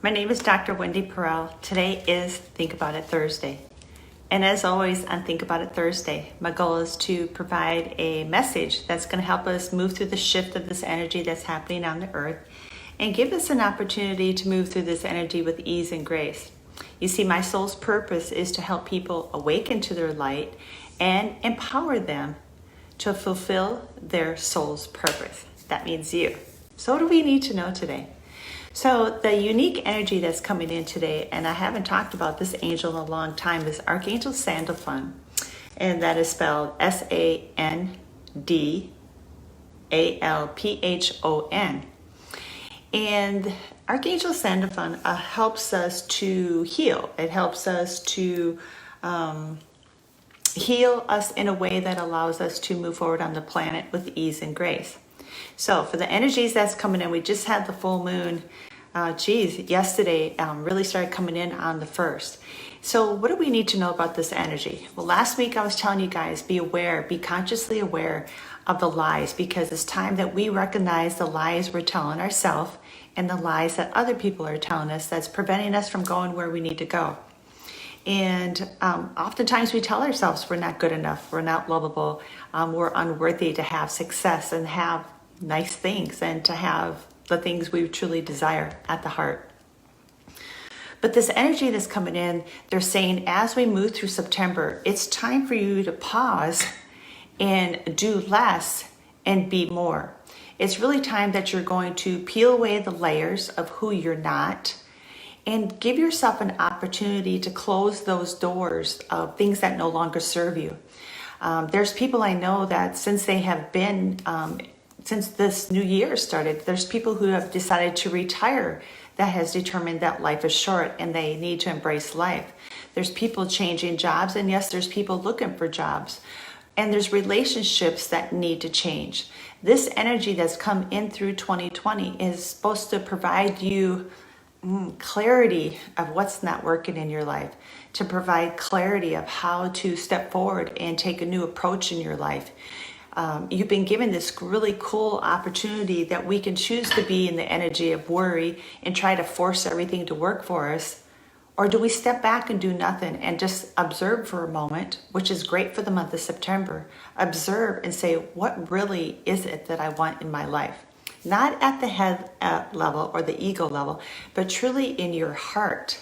My name is Dr. Wendy Perel. Today is Think About It Thursday. And as always on Think About It Thursday, my goal is to provide a message that's going to help us move through the shift of this energy that's happening on the earth and give us an opportunity to move through this energy with ease and grace. You see, my soul's purpose is to help people awaken to their light and empower them to fulfill their soul's purpose. That means you. So what do we need to know today? So the unique energy that's coming in today, and I haven't talked about this angel in a long time, is Archangel Sandalphon. And that is spelled Sandalphon. And Archangel Sandalphon helps us to heal. It helps us to heal us in a way that allows us to move forward on the planet with ease and grace. So for the energies that's coming in, we just had the full moon. Yesterday really started coming in on the 1st. So what do we need to know about this energy? Well, last week I was telling you guys, be aware, be consciously aware of the lies, because it's time that we recognize the lies we're telling ourselves and the lies that other people are telling us that's preventing us from going where we need to go. And oftentimes we tell ourselves we're not good enough, we're not lovable, we're unworthy to have success and have nice things and to have the things we truly desire at the heart. But this energy that's coming in, they're saying as we move through September, it's time for you to pause and do less and be more. It's really time that you're going to peel away the layers of who you're not and give yourself an opportunity to close those doors of things that no longer serve you. There's people I know that since they have been since this new year started, there's people who have decided to retire that has determined that life is short and they need to embrace life. There's people changing jobs, and yes, there's people looking for jobs. And there's relationships that need to change. This energy that's come in through 2020 is supposed to provide you clarity of what's not working in your life, to provide clarity of how to step forward and take a new approach in your life. You've been given this really cool opportunity that we can choose to be in the energy of worry and try to force everything to work for us. Or do we step back and do nothing and just observe for a moment, which is great for the month of September. Observe and say, what really is it that I want in my life? Not at the head level or the ego level, but truly in your heart.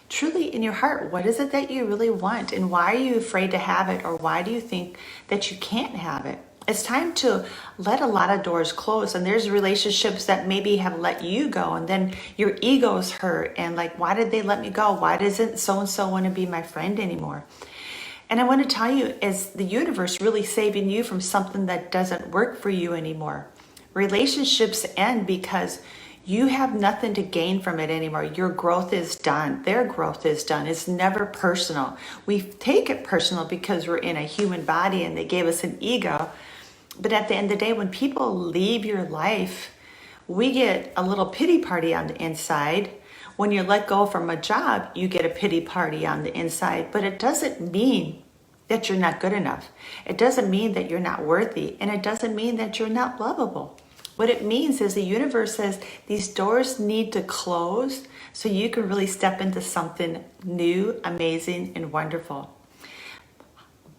Truly in your heart, what is it that you really want? And why are you afraid to have it? Or why do you think that you can't have it? It's time to let a lot of doors close. And there's relationships that maybe have let you go, and then your ego's hurt. And like, why did they let me go? Why doesn't so-and-so want to be my friend anymore? And I want to tell you, is the universe really saving you from something that doesn't work for you anymore? Relationships end because you have nothing to gain from it anymore. Your growth is done. Their growth is done. It's never personal. We take it personal because we're in a human body and they gave us an ego. But at the end of the day, when people leave your life, we get a little pity party on the inside. When you're let go from a job, you get a pity party on the inside. But it doesn't mean that you're not good enough. It doesn't mean that you're not worthy. And it doesn't mean that you're not lovable. What it means is the universe says these doors need to close so you can really step into something new, amazing, and wonderful.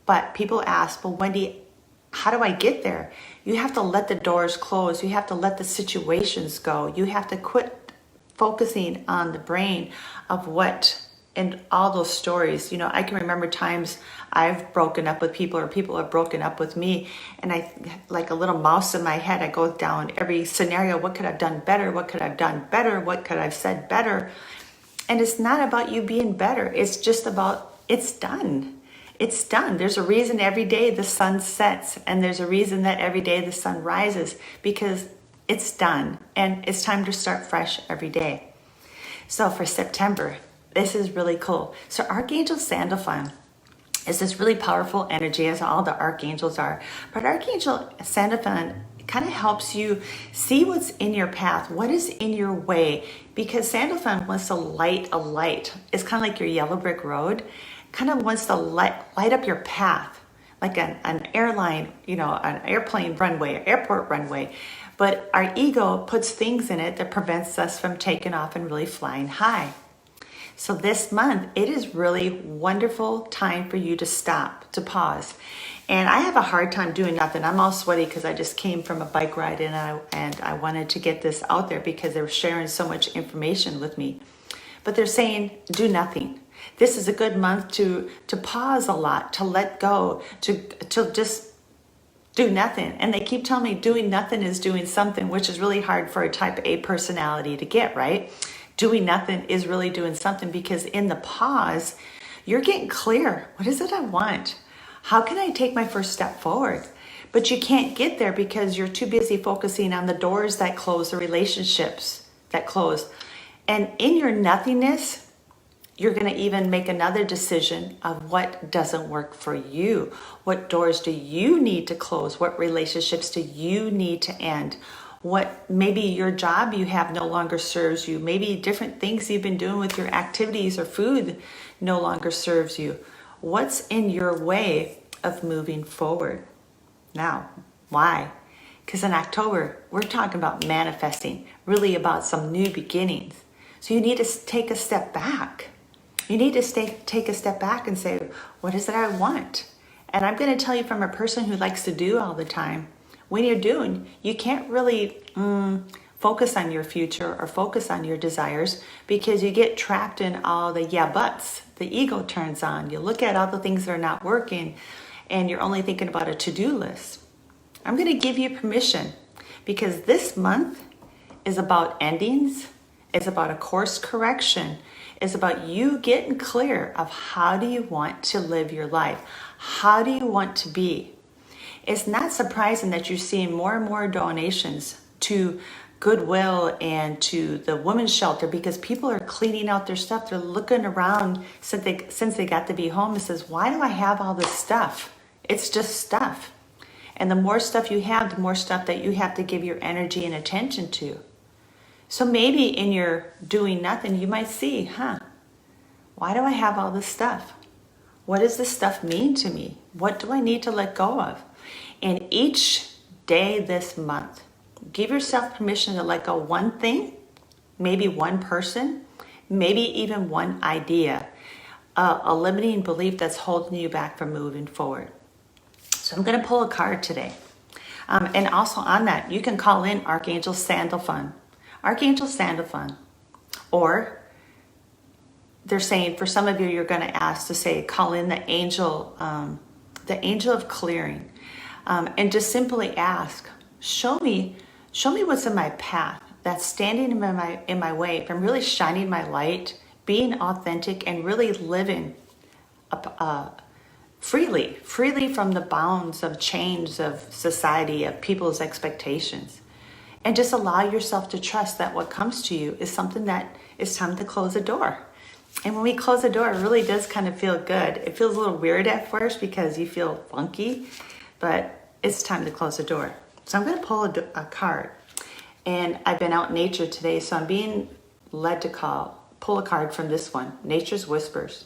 But people ask, well, Wendy, how do I get there? You have to let the doors close. You have to let the situations go. You have to quit focusing on the brain of what and all those stories. You know, I can remember times I've broken up with people or people have broken up with me, and I, like a little mouse in my head, I go down every scenario. What could I have done better? What could I have done better? What could I have said better? And it's not about you being better. It's just about it's done. It's done. There's a reason every day the sun sets, and there's a reason that every day the sun rises, because it's done and it's time to start fresh every day. So for September, this is really cool. So Archangel Sandalphon is this really powerful energy, as all the archangels are. But Archangel Sandalphon kind of helps you see what's in your path, what is in your way, because Sandalphon wants to light a light. It's kind of like your yellow brick road, kind of wants to light up your path like an airline, an airplane runway, airport runway. But our ego puts things in it that prevents us from taking off and really flying high. So this month, it is really wonderful time for you to stop, to pause. And I have a hard time doing nothing. I'm all sweaty because I just came from a bike ride and I wanted to get this out there because they were sharing so much information with me. But they're saying, do nothing. This is a good month to pause a lot, to let go, to just do nothing. And they keep telling me doing nothing is doing something, which is really hard for a type A personality to get, right? Doing nothing is really doing something, because in the pause, you're getting clear. What is it I want? How can I take my first step forward? But you can't get there because you're too busy focusing on the doors that close, the relationships that close. And in your nothingness, you're going to even make another decision of what doesn't work for you. What doors do you need to close? What relationships do you need to end? What maybe your job you have no longer serves you. Maybe different things you've been doing with your activities or food no longer serves you. What's in your way of moving forward? Now, why? Because in October, we're talking about manifesting, really about some new beginnings. So you need to take a step back. You need to take a step back and say, what is it I want? And I'm going to tell you from a person who likes to do all the time, when you're doing, you can't really focus on your future or focus on your desires, because you get trapped in all the yeah buts. The ego turns on. You look at all the things that are not working and you're only thinking about a to-do list. I'm going to give you permission, because this month is about endings. It's about a course correction. It's about you getting clear of how do you want to live your life? How do you want to be? It's not surprising that you're seeing more and more donations to Goodwill and to the women's shelter, because people are cleaning out their stuff. They're looking around since they got to be home and says, why do I have all this stuff? It's just stuff. And the more stuff you have, the more stuff that you have to give your energy and attention to. So maybe in your doing nothing, you might see, why do I have all this stuff? What does this stuff mean to me? What do I need to let go of? And each day this month, give yourself permission to let go one thing, maybe one person, maybe even one idea, a limiting belief that's holding you back from moving forward. So I'm going to pull a card today. And also on that, you can call in Archangel Sandalphon. Archangel Sandalphon. Or they're saying, for some of you, you're going to ask to say, call in the angel of clearing. And just simply ask, show me what's in my path that's standing in my way from really shining my light, being authentic, and really living freely from the bounds of chains of society, of people's expectations. And just allow yourself to trust that what comes to you is something that it's time to close a door. And when we close a door, it really does kind of feel good. It feels a little weird at first because you feel funky, but it's time to close the door. So I'm going to pull a card. And I've been out in nature today, so I'm being led to pull a card from this one, Nature's Whispers.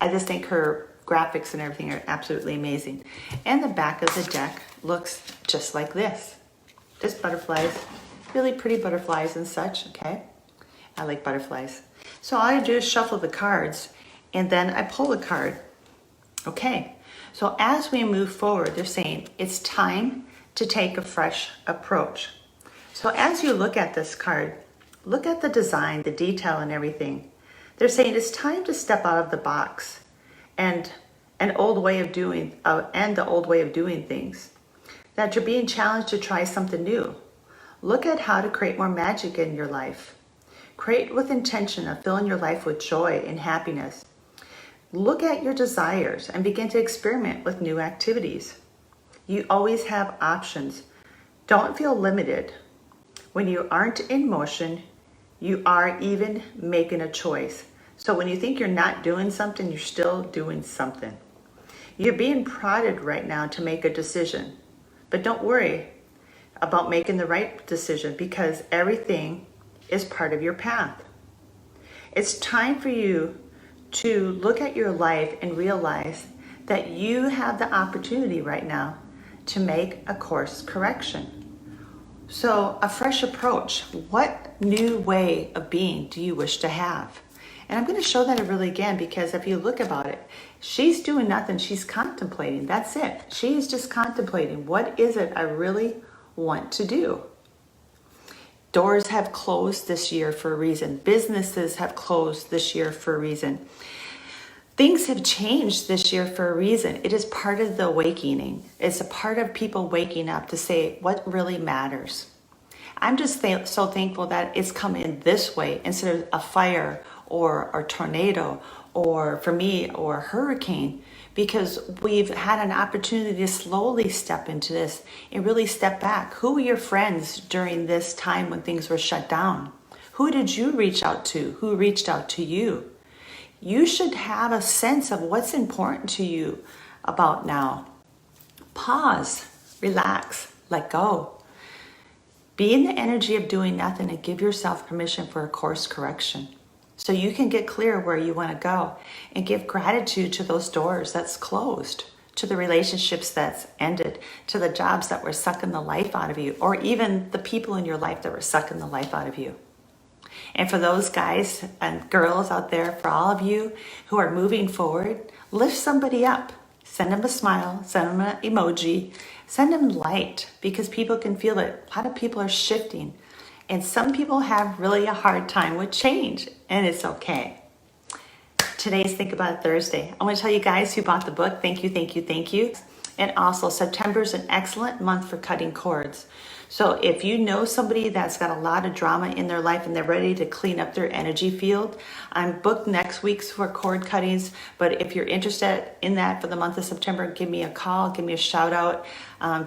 I just think her graphics and everything are absolutely amazing. And the back of the deck looks just like this. Just butterflies, really pretty butterflies and such, okay? I like butterflies. So all I do is shuffle the cards, and then I pull a card. Okay, so as we move forward, they're saying it's time to take a fresh approach. So as you look at this card, look at the design, the detail, and everything. They're saying it's time to step out of the box and the old way of doing things. That you're being challenged to try something new. Look at how to create more magic in your life. Create with intention of filling your life with joy and happiness. Look at your desires and begin to experiment with new activities. You always have options. Don't feel limited. When you aren't in motion, you are even making a choice. So when you think you're not doing something, you're still doing something. You're being prodded right now to make a decision. But don't worry about making the right decision, because everything is part of your path. It's time for you to look at your life and realize that you have the opportunity right now to make a course correction. So a fresh approach. What new way of being do you wish to have? And I'm going to show that really again, because if you look about it, she's doing nothing. She's contemplating. That's it. She is just contemplating. What is it I really want to do? Doors have closed this year for a reason. Businesses have closed this year for a reason. Things have changed this year for a reason. It is part of the awakening. It's a part of people waking up to say what really matters. I'm just so thankful that it's come in this way instead of a fire or a tornado or, for me, or a hurricane, because we've had an opportunity to slowly step into this and really step back. Who were your friends during this time when things were shut down? Who did you reach out to? Who reached out to you? You should have a sense of what's important to you about now. Pause, relax, let go. Be in the energy of doing nothing and give yourself permission for a course correction so you can get clear where you want to go, and give gratitude to those doors that's closed, to the relationships that's ended, to the jobs that were sucking the life out of you, or even the people in your life that were sucking the life out of you. And for those guys and girls out there, for all of you who are moving forward, lift somebody up. Send them a smile, send them an emoji, send them light, because people can feel it. A lot of people are shifting, and some people have really a hard time with change, and it's okay. Today's Think About It Thursday. I want to tell you guys who bought the book, thank you, thank you, thank you. And also, September is an excellent month for cutting cords. So if you know somebody that's got a lot of drama in their life and they're ready to clean up their energy field, I'm booked next week for cord cuttings. But if you're interested in that for the month of September, give me a call, give me a shout out,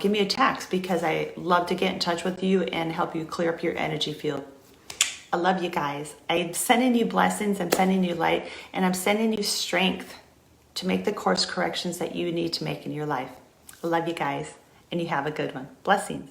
give me a text, because I love to get in touch with you and help you clear up your energy field. I love you guys. I'm sending you blessings, I'm sending you light, and I'm sending you strength to make the course corrections that you need to make in your life. I love you guys, and you have a good one. Blessings.